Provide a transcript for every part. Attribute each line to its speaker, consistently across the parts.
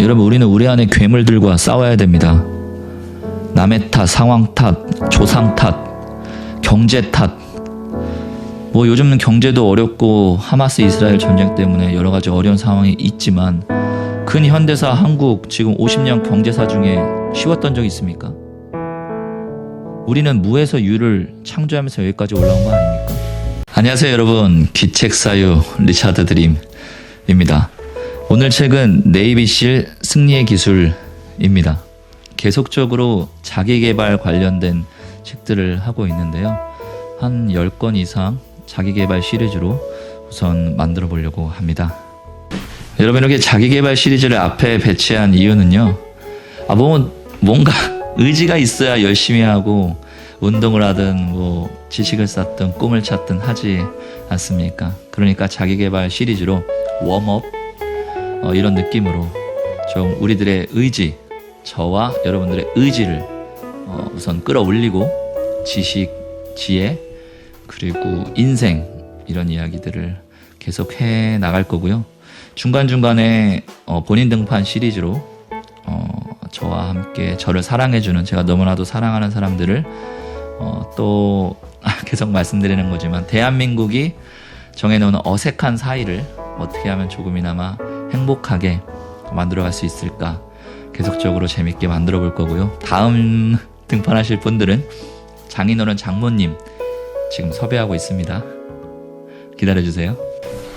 Speaker 1: 여러분, 우리는 우리 안에 괴물들과 싸워야 됩니다. 남의 탓, 상황 탓, 조상 탓, 경제 탓. 뭐 요즘은 경제도 어렵고 하마스 이스라엘 전쟁 때문에 여러 가지 어려운 상황이 있지만 근현대사 한국 지금 50년 경제사 중에 쉬웠던 적이 있습니까? 우리는 무에서 유를 창조하면서 여기까지 올라온 거 아닙니까? 안녕하세요 여러분, 기책사유 리차드 드림입니다. 오늘 책은 네이비실 승리의 기술입니다. 계속적으로 자기개발 관련된 책들을 하고 있는데요. 한 10권 이상 자기개발 시리즈로 우선 만들어 보려고 합니다. 여러분, 이렇게 자기개발 시리즈를 앞에 배치한 이유는요. 뭔가 의지가 있어야 열심히 하고 운동을 하든 뭐 지식을 쌓든 꿈을 찾든 하지 않습니까? 그러니까 자기개발 시리즈로 웜업 이런 느낌으로 좀 우리들의 의지, 저와 여러분들의 의지를 우선 끌어올리고 지식, 지혜, 그리고 인생 이런 이야기들을 계속 해 나갈 거고요. 중간중간에 본인 등판 시리즈로 저와 함께 저를 사랑해주는, 제가 너무나도 사랑하는 사람들을 또 계속 말씀드리는 거지만 대한민국이 정해놓은 어색한 사이를 어떻게 하면 조금이나마 행복하게 만들어갈 수 있을까 계속적으로 재밌게 만들어 볼 거고요. 다음 등판하실 분들은 장인어른 장모님 지금 섭외하고 있습니다. 기다려주세요.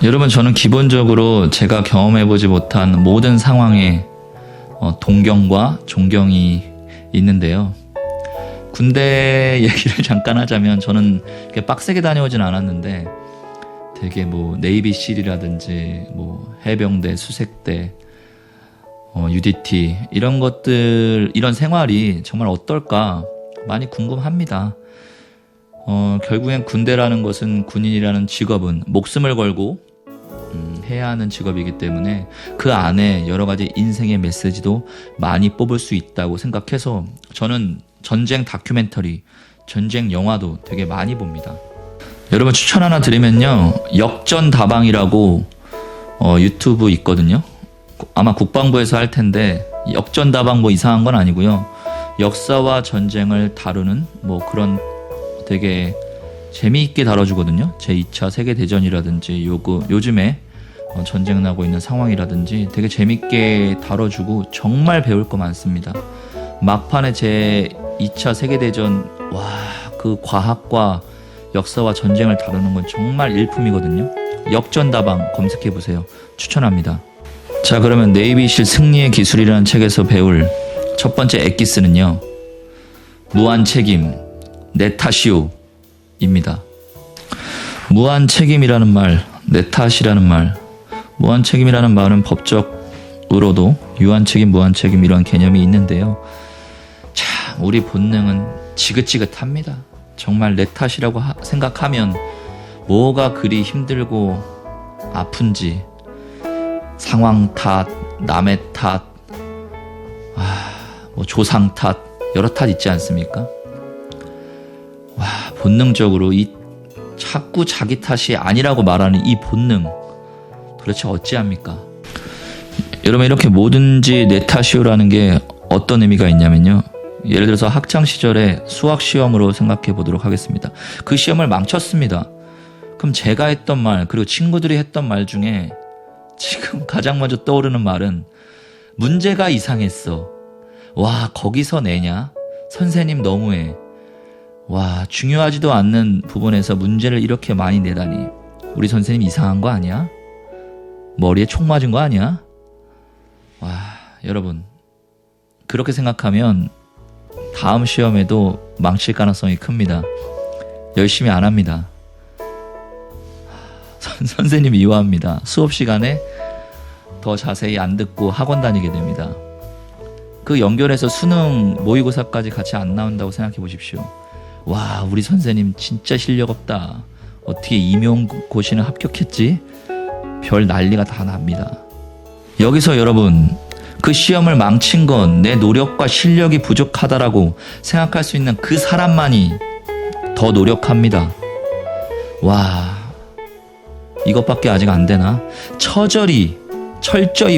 Speaker 1: 여러분, 저는 기본적으로 제가 경험해보지 못한 모든 상황에 동경과 존경이 있는데요. 군대 얘기를 잠깐 하자면 저는 그렇게 빡세게 다녀오진 않았는데 되게 뭐 네이비실이라든지 뭐 해병대, 수색대, UDT 이런 것들, 이런 생활이 정말 어떨까 많이 궁금합니다. 결국엔 군대라는 것은, 군인이라는 직업은 목숨을 걸고 해야 하는 직업이기 때문에 그 안에 여러 가지 인생의 메시지도 많이 뽑을 수 있다고 생각해서 저는 전쟁 다큐멘터리, 전쟁 영화도 되게 많이 봅니다. 여러분, 추천 하나 드리면요, 역전다방이라고 유튜브 있거든요. 아마 국방부에서 할 텐데 역전다방 뭐 이상한 건 아니고요. 역사와 전쟁을 다루는 뭐 그런 되게 재미있게 다뤄주거든요. 제2차 세계대전이라든지 요즘에 전쟁 나고 있는 상황이라든지 되게 재미있게 다뤄주고 정말 배울 거 많습니다. 막판에 제2차 세계대전, 그 과학과 역사와 전쟁을 다루는 건 정말 일품이거든요. 역전다방 검색해보세요. 추천합니다. 자, 그러면 네이비실 승리의 기술이라는 책에서 배울 첫 번째 엑기스는요, 무한책임, 내 탓이오입니다. 무한책임이라는 말, 내 탓이라는 말, 무한책임이라는 말은 법적으로도 유한책임, 무한책임 이런 개념이 있는데요. 참, 우리 본능은 지긋지긋합니다. 정말 내 탓이라고 생각하면 뭐가 그리 힘들고 아픈지, 상황 탓, 남의 탓, 뭐 조상 탓, 여러 탓 있지 않습니까? 본능적으로 자꾸 자기 탓이 아니라고 말하는 이 본능, 도대체 어찌합니까? 여러분, 이렇게 뭐든지 내 탓이오라는 게 어떤 의미가 있냐면요, 예를 들어서 학창시절에 수학시험으로 생각해 보도록 하겠습니다. 그 시험을 망쳤습니다. 그럼 제가 했던 말, 그리고 친구들이 했던 말 중에 지금 가장 먼저 떠오르는 말은 문제가 이상했어. 거기서 내냐? 선생님 너무해. 중요하지도 않는 부분에서 문제를 이렇게 많이 내다니. 우리 선생님 이상한 거 아니야? 머리에 총 맞은 거 아니야? 여러분, 그렇게 생각하면 다음 시험에도 망칠 가능성이 큽니다. 열심히 안 합니다. 선생님 미워합니다. 수업 시간에 더 자세히 안 듣고 학원 다니게 됩니다. 그 연결해서 수능 모의고사까지 같이 안 나온다고 생각해 보십시오. 우리 선생님 진짜 실력 없다. 어떻게 임용고시는 합격했지? 별 난리가 다 납니다. 여기서 여러분, 그 시험을 망친 건 내 노력과 실력이 부족하다라고 생각할 수 있는 그 사람만이 더 노력합니다. 이것밖에 아직 안 되나? 철저히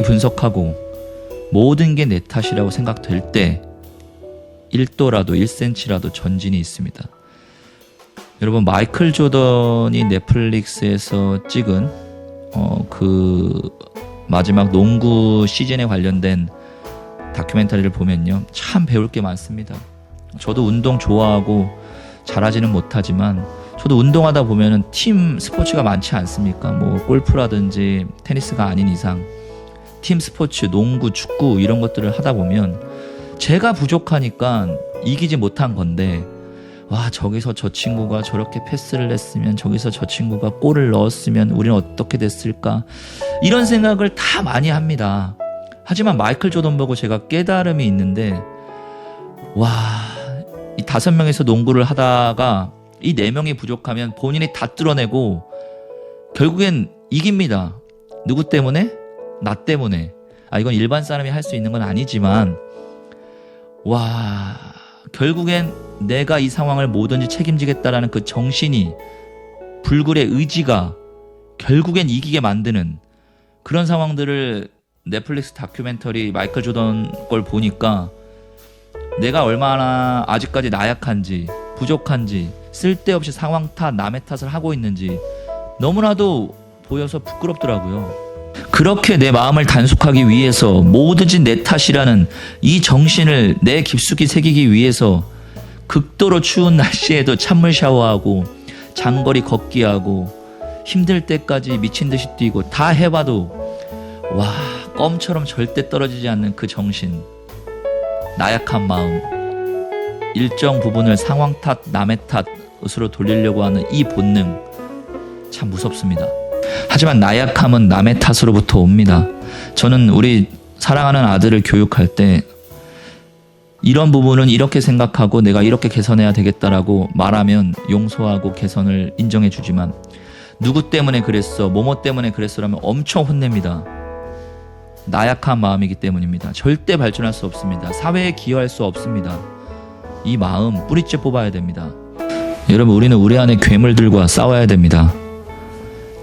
Speaker 1: 분석하고 모든 게 내 탓이라고 생각될 때 1도라도 1cm라도 전진이 있습니다. 여러분, 마이클 조던이 넷플릭스에서 찍은 그 마지막 농구 시즌에 관련된 다큐멘터리를 보면요, 참 배울 게 많습니다. 저도 운동 좋아하고 잘하지는 못하지만 저도 운동하다 보면은 팀 스포츠가 많지 않습니까? 뭐 골프라든지 테니스가 아닌 이상 팀 스포츠, 농구, 축구 이런 것들을 하다 보면 제가 부족하니까 이기지 못한 건데, 와, 저기서 저 친구가 저렇게 패스를 했으면, 저기서 저 친구가 골을 넣었으면 우리는 어떻게 됐을까, 이런 생각을 다 많이 합니다. 하지만 마이클 조던 보고 제가 깨달음이 있는데, 와, 이 5명에서 농구를 하다가 이 4명이 부족하면 본인이 다 뚫어내고 결국엔 이깁니다. 누구 때문에? 나 때문에. 이건 일반 사람이 할 수 있는 건 아니지만, 와, 결국엔 내가 이 상황을 뭐든지 책임지겠다라는 그 정신이, 불굴의 의지가 결국엔 이기게 만드는 그런 상황들을 넷플릭스 다큐멘터리 마이클 조던 걸 보니까 내가 얼마나 아직까지 나약한지, 부족한지, 쓸데없이 상황 탓, 남의 탓을 하고 있는지 너무나도 보여서 부끄럽더라고요. 그렇게 내 마음을 단속하기 위해서 뭐든지 내 탓이라는 이 정신을 내 깊숙이 새기기 위해서 극도로 추운 날씨에도 찬물 샤워하고 장거리 걷기 하고 힘들 때까지 미친 듯이 뛰고 다 해봐도, 와, 껌처럼 절대 떨어지지 않는 그 정신, 나약한 마음, 일정 부분을 상황 탓, 남의 탓으로 돌리려고 하는 이 본능, 참 무섭습니다. 하지만 나약함은 남의 탓으로부터 옵니다. 저는 우리 사랑하는 아들을 교육할 때 이런 부분은 이렇게 생각하고 내가 이렇게 개선해야 되겠다라고 말하면 용서하고 개선을 인정해 주지만, 누구 때문에 그랬어, 뭐뭐 때문에 그랬어라면 엄청 혼냅니다. 나약한 마음이기 때문입니다. 절대 발전할 수 없습니다. 사회에 기여할 수 없습니다. 이 마음 뿌리째 뽑아야 됩니다. 여러분, 우리는 우리 안에 괴물들과 싸워야 됩니다.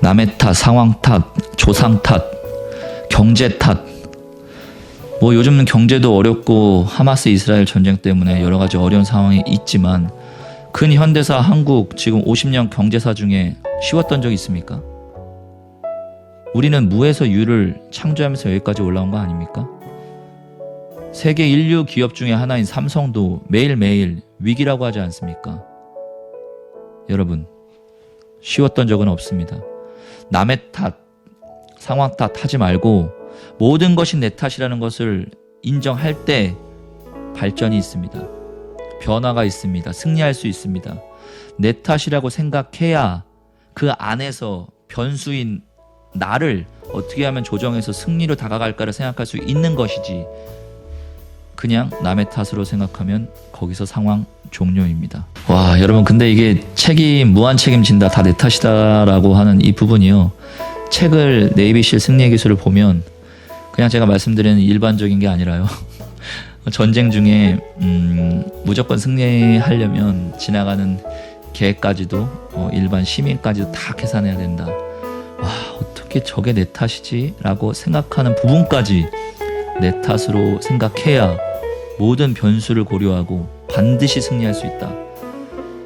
Speaker 1: 남의 탓, 상황 탓, 조상 탓, 경제 탓. 뭐 요즘은 경제도 어렵고 하마스 이스라엘 전쟁 때문에 여러 가지 어려운 상황이 있지만, 근현대사 한국 지금 50년 경제사 중에 쉬웠던 적 있습니까? 우리는 무에서 유를 창조하면서 여기까지 올라온 거 아닙니까? 세계 인류 기업 중에 하나인 삼성도 매일매일 위기라고 하지 않습니까? 여러분, 쉬웠던 적은 없습니다. 남의 탓, 상황 탓 하지 말고 모든 것이 내 탓이라는 것을 인정할 때 발전이 있습니다. 변화가 있습니다. 승리할 수 있습니다. 내 탓이라고 생각해야 그 안에서 변수인 나를 어떻게 하면 조정해서 승리로 다가갈까를 생각할 수 있는 것이지, 그냥 남의 탓으로 생각하면 거기서 상황 종료입니다. 와, 여러분, 근데 이게 무한 책임진다, 다 내 탓이다라고 하는 이 부분이요, 책을 네이비실 승리의 기술을 보면 그냥 제가 말씀드리는 일반적인 게 아니라요, 전쟁 중에 무조건 승리하려면 지나가는 개까지도 일반 시민까지도 다 계산해야 된다. 와, 어떻게 저게 내 탓이지? 라고 생각하는 부분까지 내 탓으로 생각해야 모든 변수를 고려하고 반드시 승리할 수 있다.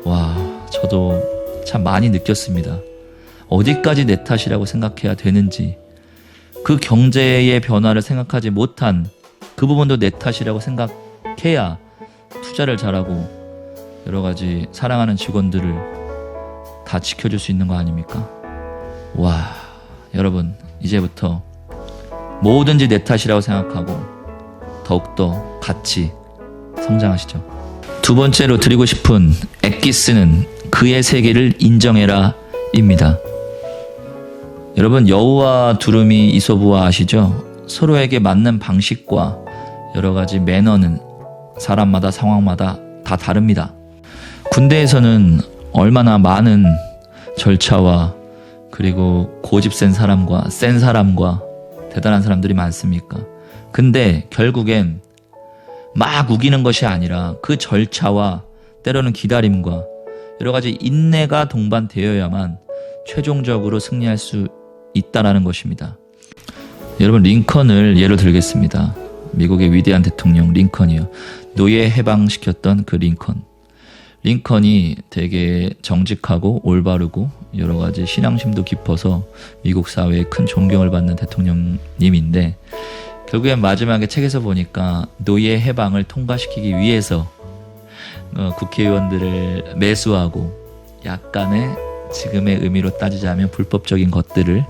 Speaker 1: 와, 저도 참 많이 느꼈습니다. 어디까지 내 탓이라고 생각해야 되는지, 그 경제의 변화를 생각하지 못한 그 부분도 내 탓이라고 생각해야 투자를 잘하고 여러 가지 사랑하는 직원들을 다 지켜줄 수 있는 거 아닙니까? 와, 여러분, 이제부터 뭐든지 내 탓이라고 생각하고 더욱더 같이 성장하시죠. 두 번째로 드리고 싶은 엑기스는 그의 세계를 인정해라 입니다. 여러분, 여우와 두루미 이솝우화 아시죠? 서로에게 맞는 방식과 여러 가지 매너는 사람마다 상황마다 다 다릅니다. 군대에서는 얼마나 많은 절차와 그리고 고집 센 사람과 센 사람과 대단한 사람들이 많습니까? 근데 결국엔 막 우기는 것이 아니라 그 절차와 때로는 기다림과 여러 가지 인내가 동반되어야만 최종적으로 승리할 수 있다라는 것입니다. 여러분, 링컨을 예로 들겠습니다. 미국의 위대한 대통령 링컨이요. 노예 해방시켰던 그 링컨. 링컨이 되게 정직하고 올바르고 여러 가지 신앙심도 깊어서 미국 사회에 큰 존경을 받는 대통령님인데, 결국엔 마지막에 책에서 보니까 노예 해방을 통과시키기 위해서 국회의원들을 매수하고 약간의 지금의 의미로 따지자면 불법적인 것들을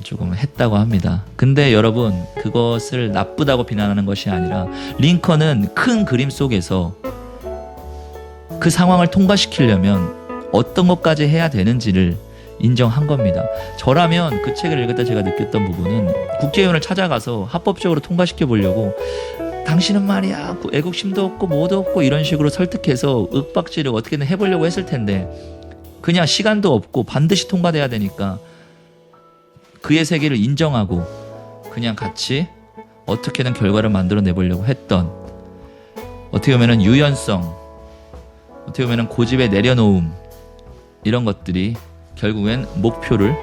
Speaker 1: 조금 했다고 합니다. 근데 여러분, 그것을 나쁘다고 비난하는 것이 아니라 링컨은 큰 그림 속에서 그 상황을 통과시키려면 어떤 것까지 해야 되는지를 인정한 겁니다. 저라면 그 책을 읽을 때 제가 느꼈던 부분은 국회의원을 찾아가서 합법적으로 통과시켜 보려고, 당신은 말이야 애국심도 없고 뭐도 없고 이런 식으로 설득해서 윽박지를 어떻게든 해보려고 했을 텐데, 그냥 시간도 없고 반드시 통과돼야 되니까 그의 세계를 인정하고 그냥 같이 어떻게든 결과를 만들어내보려고 했던, 어떻게 보면 유연성, 어떻게 보면 고집의 내려놓음, 이런 것들이 결국엔 목표를,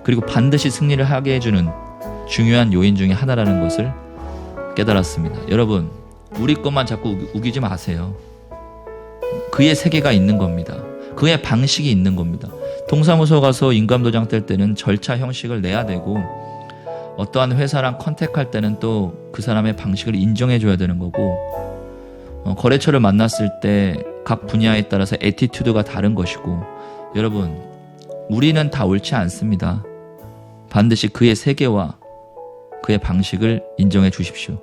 Speaker 1: 그리고 반드시 승리를 하게 해주는 중요한 요인 중에 하나라는 것을 깨달았습니다. 여러분, 우리 것만 자꾸 우기지 마세요. 그의 세계가 있는 겁니다. 그의 방식이 있는 겁니다. 동사무소 가서 인감도장 뗄 때는 절차 형식을 내야 되고, 어떠한 회사랑 컨택할 때는 또 그 사람의 방식을 인정해 줘야 되는 거고, 거래처를 만났을 때 각 분야에 따라서 애티튜드가 다른 것이고, 여러분, 우리는 다 옳지 않습니다. 반드시 그의 세계와 그의 방식을 인정해 주십시오.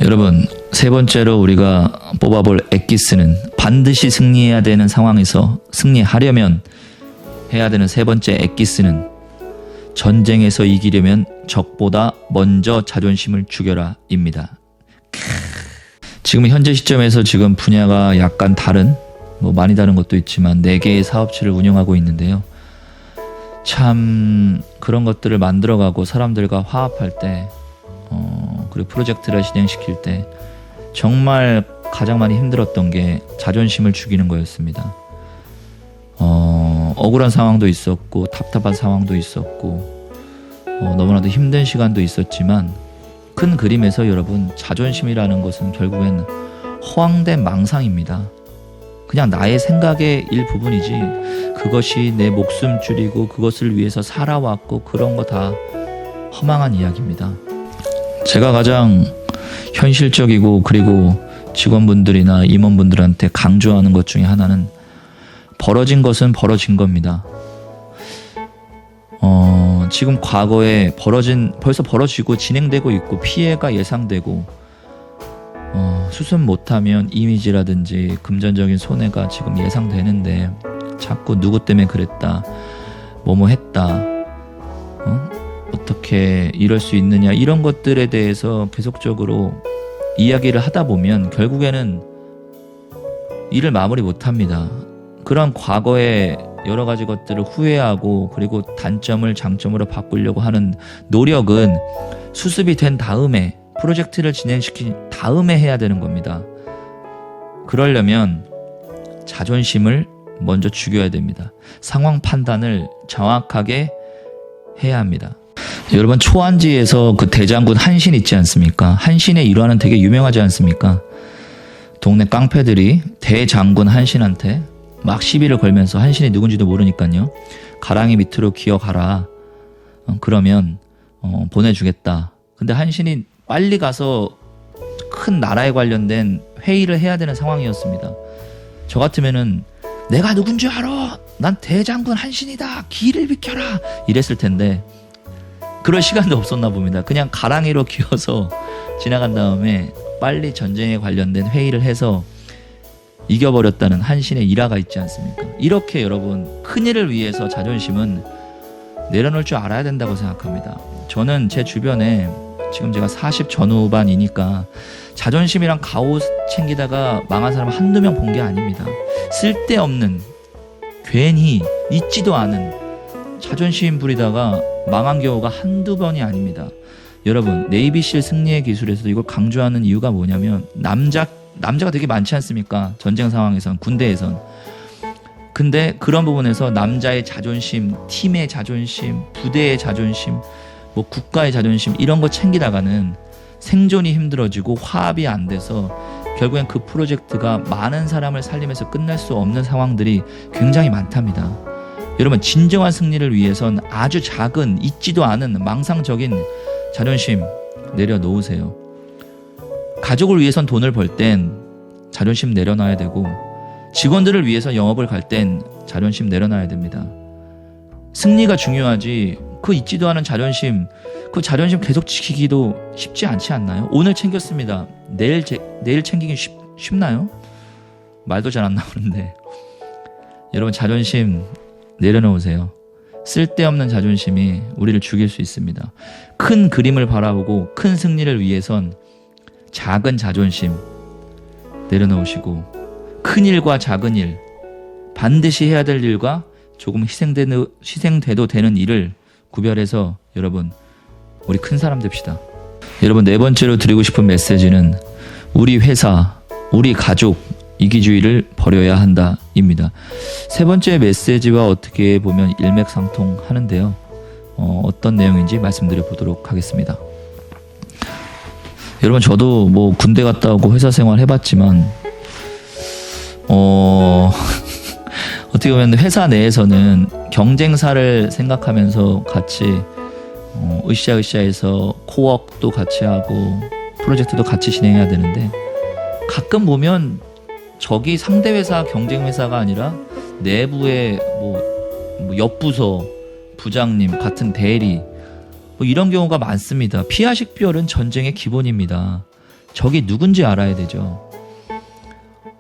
Speaker 1: 여러분, 세 번째로 우리가 뽑아볼 엑기스는 반드시 승리해야 되는 상황에서 승리하려면 해야 되는 세 번째 엑기스는 전쟁에서 이기려면 적보다 먼저 자존심을 죽여라 입니다. 지금 현재 시점에서 지금 분야가 약간 다른, 많이 다른 것도 있지만 4개의 사업체를 운영하고 있는데요. 참 그런 것들을 만들어가고 사람들과 화합할 때, 그리고 프로젝트를 진행시킬 때 정말 가장 많이 힘들었던 게 자존심을 죽이는 거였습니다. 억울한 상황도 있었고 답답한 상황도 있었고 너무나도 힘든 시간도 있었지만, 큰 그림에서 여러분, 자존심이라는 것은 결국엔 허황된 망상입니다. 그냥 나의 생각의 일부분이지, 그것이 내 목숨줄이고 그것을 위해서 살아왔고 그런 거 다 허망한 이야기입니다. 제가 가장 현실적이고 그리고 직원분들이나 임원분들한테 강조하는 것 중에 하나는, 벌어진 것은 벌어진 겁니다. 지금 과거에 벌써 벌어지고 진행되고 있고 피해가 예상되고, 수습 못하면 이미지라든지 금전적인 손해가 지금 예상되는데 자꾸 누구 때문에 그랬다, 뭐뭐 했다, 어떻게 이럴 수 있느냐, 이런 것들에 대해서 계속적으로 이야기를 하다 보면 결국에는 일을 마무리 못합니다. 그런 과거의 여러 가지 것들을 후회하고 그리고 단점을 장점으로 바꾸려고 하는 노력은 수습이 된 다음에, 프로젝트를 진행시킨 다음에 해야 되는 겁니다. 그러려면 자존심을 먼저 죽여야 됩니다. 상황 판단을 정확하게 해야 합니다. 여러분, 초안지에서 그 대장군 한신 있지 않습니까? 한신의 일화는 되게 유명하지 않습니까? 동네 깡패들이 대장군 한신한테 막 시비를 걸면서, 한신이 누군지도 모르니까요, 가랑이 밑으로 기어가라, 그러면 보내주겠다. 근데 한신이 빨리 가서 큰 나라에 관련된 회의를 해야 되는 상황이었습니다. 저 같으면은 내가 누군지 알아, 난 대장군 한신이다, 길을 비켜라, 이랬을 텐데 그럴 시간도 없었나 봅니다. 그냥 가랑이로 기어서 지나간 다음에 빨리 전쟁에 관련된 회의를 해서 이겨버렸다는 한신의 일화가 있지 않습니까? 이렇게 여러분, 큰일을 위해서 자존심은 내려놓을 줄 알아야 된다고 생각합니다. 저는 제 주변에 지금 제가 40 전후반이니까 자존심이랑 가오 챙기다가 망한 사람 한두 명 본 게 아닙니다. 쓸데없는, 괜히 있지도 않은 자존심 부리다가 망한 경우가 한두 번이 아닙니다. 여러분, 네이비실 승리의 기술에서도 이걸 강조하는 이유가 뭐냐면, 남자가 되게 많지 않습니까? 전쟁 상황에선, 군대에선. 근데 그런 부분에서 남자의 자존심, 팀의 자존심, 부대의 자존심, 뭐 국가의 자존심 이런 거 챙기다가는 생존이 힘들어지고 화합이 안 돼서 결국엔 그 프로젝트가 많은 사람을 살리면서 끝날 수 없는 상황들이 굉장히 많답니다. 여러분, 진정한 승리를 위해선 아주 작은 있지도 않은 망상적인 자존심 내려놓으세요. 가족을 위해선 돈을 벌 땐 자존심 내려놔야 되고, 직원들을 위해서 영업을 갈 땐 자존심 내려놔야 됩니다. 승리가 중요하지 그 있지도 않은 자존심, 그 자존심 계속 지키기도 쉽지 않지 않나요? 오늘 챙겼습니다. 내일 챙기기 쉽나요? 말도 잘 안 나오는데. 여러분, 자존심 내려놓으세요. 쓸데없는 자존심이 우리를 죽일 수 있습니다. 큰 그림을 바라보고 큰 승리를 위해선 작은 자존심 내려놓으시고, 큰 일과 작은 일, 반드시 해야 될 일과 조금 희생돼도 되는 일을 구별해서 여러분, 우리 큰 사람 됩시다. 여러분, 네 번째로 드리고 싶은 메시지는 우리 회사, 우리 가족 이기주의를 버려야 한다 입니다. 세 번째 메시지와 어떻게 보면 일맥상통하는데요. 어떤 내용인지 말씀드려 보도록 하겠습니다. 여러분, 저도 뭐 군대 갔다 오고 회사 생활 해봤지만 어떻게 보면 회사 내에서는 경쟁사를 생각하면서 같이 으쌰으쌰해서 코워크도 같이 하고 프로젝트도 같이 진행해야 되는데, 가끔 보면 저기 상대 회사 경쟁 회사가 아니라 내부의 뭐 옆부서 부장님 같은 대리, 뭐 이런 경우가 많습니다. 피하식별은 전쟁의 기본입니다. 적이 누군지 알아야 되죠.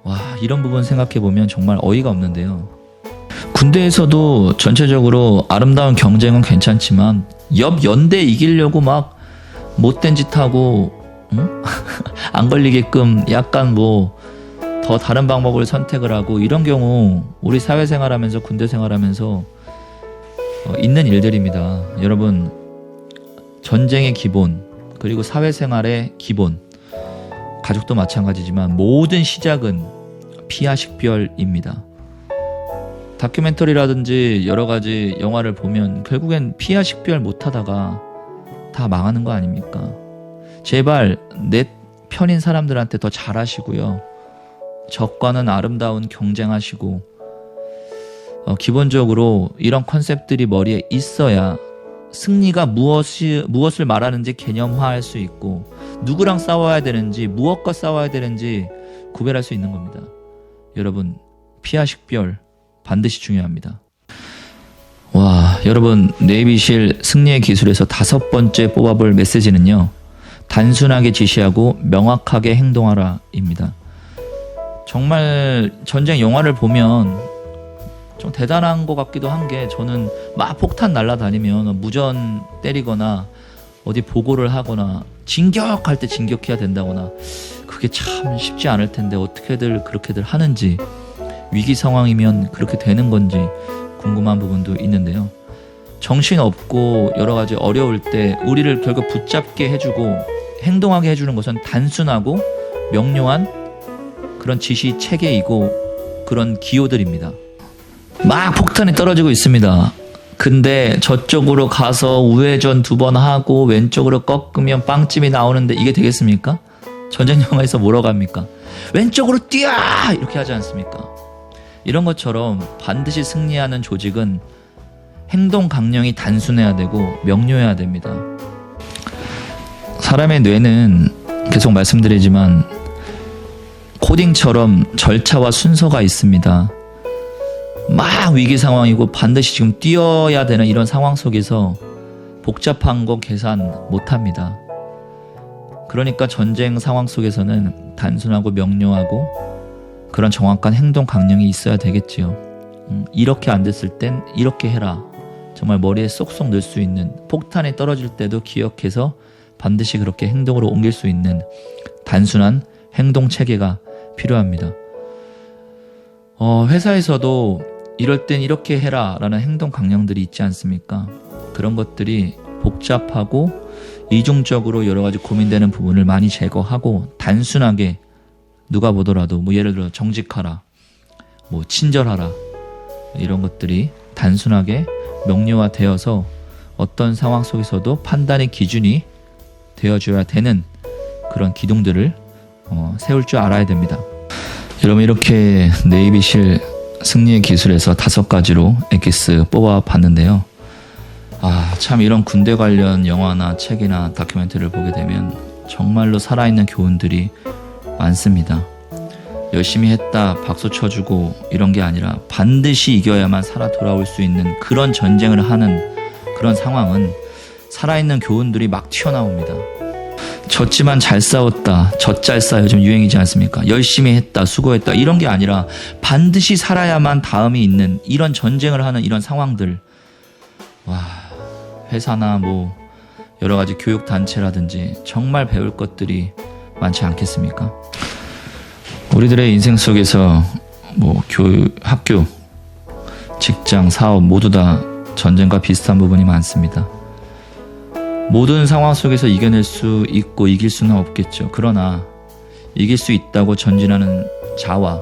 Speaker 1: 와, 이런 부분 생각해보면 정말 어이가 없는데요. 군대에서도 전체적으로 아름다운 경쟁은 괜찮지만 옆 연대 이기려고 막 못된 짓 하고 안 걸리게끔 약간 뭐 더 다른 방법을 선택을 하고, 이런 경우 우리 사회생활하면서 군대 생활하면서 있는 일들입니다. 여러분, 전쟁의 기본, 그리고 사회생활의 기본, 가족도 마찬가지지만 모든 시작은 피하식별입니다. 다큐멘터리라든지 여러 가지 영화를 보면 결국엔 피하식별 못하다가 다 망하는 거 아닙니까? 제발 내 편인 사람들한테 더 잘하시고요. 적과는 아름다운 경쟁하시고, 기본적으로 이런 컨셉들이 머리에 있어야 승리가 무엇을 말하는지 개념화할 수 있고, 누구랑 싸워야 되는지, 무엇과 싸워야 되는지 구별할 수 있는 겁니다. 여러분, 피하식별 반드시 중요합니다. 와, 여러분, 네이비실 승리의 기술에서 5번째 뽑아볼 메시지는요, 단순하게 지시하고 명확하게 행동하라 입니다. 정말 전쟁 영화를 보면 좀 대단한 것 같기도 한 게, 저는 막 폭탄 날아다니면 무전 때리거나 어디 보고를 하거나 진격할 때 진격해야 된다거나, 그게 참 쉽지 않을 텐데 어떻게들 그렇게들 하는지, 위기 상황이면 그렇게 되는 건지 궁금한 부분도 있는데요. 정신없고 여러 가지 어려울 때 우리를 결국 붙잡게 해주고 행동하게 해주는 것은 단순하고 명료한 그런 지시 체계이고 그런 기호들입니다. 막 폭탄이 떨어지고 있습니다. 근데 저쪽으로 가서 우회전 2번 하고 왼쪽으로 꺾으면 빵집이 나오는데 이게 되겠습니까? 전쟁 영화에서 뭐라고 합니까? 왼쪽으로 뛰어! 이렇게 하지 않습니까? 이런 것처럼 반드시 승리하는 조직은 행동 강령이 단순해야 되고 명료해야 됩니다. 사람의 뇌는 계속 말씀드리지만 코딩처럼 절차와 순서가 있습니다. 막 위기 상황이고 반드시 지금 뛰어야 되는 이런 상황 속에서 복잡한 거 계산 못합니다. 그러니까 전쟁 상황 속에서는 단순하고 명료하고 그런 정확한 행동 강령이 있어야 되겠지요. 이렇게 안 됐을 땐 이렇게 해라. 정말 머리에 쏙쏙 넣을 수 있는, 폭탄이 떨어질 때도 기억해서 반드시 그렇게 행동으로 옮길 수 있는 단순한 행동 체계가 필요합니다. 회사에서도 이럴 땐 이렇게 해라 라는 행동 강령들이 있지 않습니까? 그런 것들이 복잡하고 이중적으로 여러 가지 고민되는 부분을 많이 제거하고 단순하게 누가 보더라도 뭐 예를 들어 정직하라, 뭐 친절하라, 이런 것들이 단순하게 명료화되어서 어떤 상황 속에서도 판단의 기준이 되어줘야 되는 그런 기둥들을 세울 줄 알아야 됩니다. 여러분, 이렇게 네이비실 승리의 기술에서 5가지로 엑기스 뽑아봤는데요. 참 이런 군대 관련 영화나 책이나 다큐멘터리를 보게 되면 정말로 살아있는 교훈들이 많습니다. 열심히 했다 박수 쳐주고 이런 게 아니라 반드시 이겨야만 살아 돌아올 수 있는 그런 전쟁을 하는 그런 상황은 살아있는 교훈들이 막 튀어나옵니다. 졌지만 잘 싸웠다, 젖잘싸 요즘 유행이지 않습니까? 열심히 했다, 수고했다 이런 게 아니라 반드시 살아야만 다음이 있는 이런 전쟁을 하는 이런 상황들. 회사나 뭐 여러 가지 교육 단체라든지 정말 배울 것들이 많지 않겠습니까? 우리들의 인생 속에서 뭐 교육, 학교, 직장, 사업 모두 다 전쟁과 비슷한 부분이 많습니다. 모든 상황 속에서 이겨낼 수 있고 이길 수는 없겠죠. 그러나 이길 수 있다고 전진하는 자와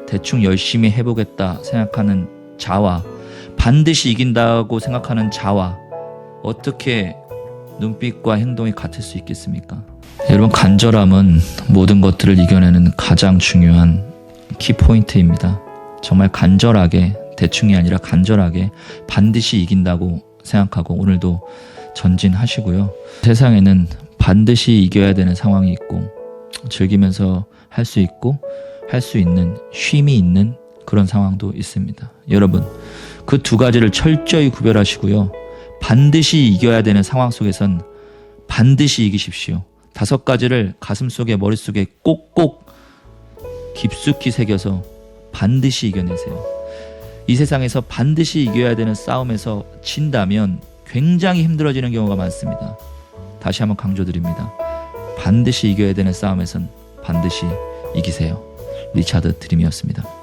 Speaker 1: 대충 열심히 해보겠다 생각하는 자와 반드시 이긴다고 생각하는 자와 어떻게 눈빛과 행동이 같을 수 있겠습니까? 여러분, 간절함은 모든 것들을 이겨내는 가장 중요한 키포인트입니다. 정말 간절하게, 대충이 아니라 간절하게 반드시 이긴다고 생각하고 오늘도 전진하시고요. 세상에는 반드시 이겨야 되는 상황이 있고 즐기면서 할 수 있고 할 수 있는 쉼이 있는 그런 상황도 있습니다. 여러분, 그 2가지를 철저히 구별하시고요. 반드시 이겨야 되는 상황 속에선 반드시 이기십시오. 5가지를 가슴속에 머릿속에 꼭꼭 깊숙이 새겨서 반드시 이겨내세요. 이 세상에서 반드시 이겨야 되는 싸움에서 진다면 굉장히 힘들어지는 경우가 많습니다. 다시 한번 강조드립니다. 반드시 이겨야 되는 싸움에선 반드시 이기세요. 리차드 드림이었습니다.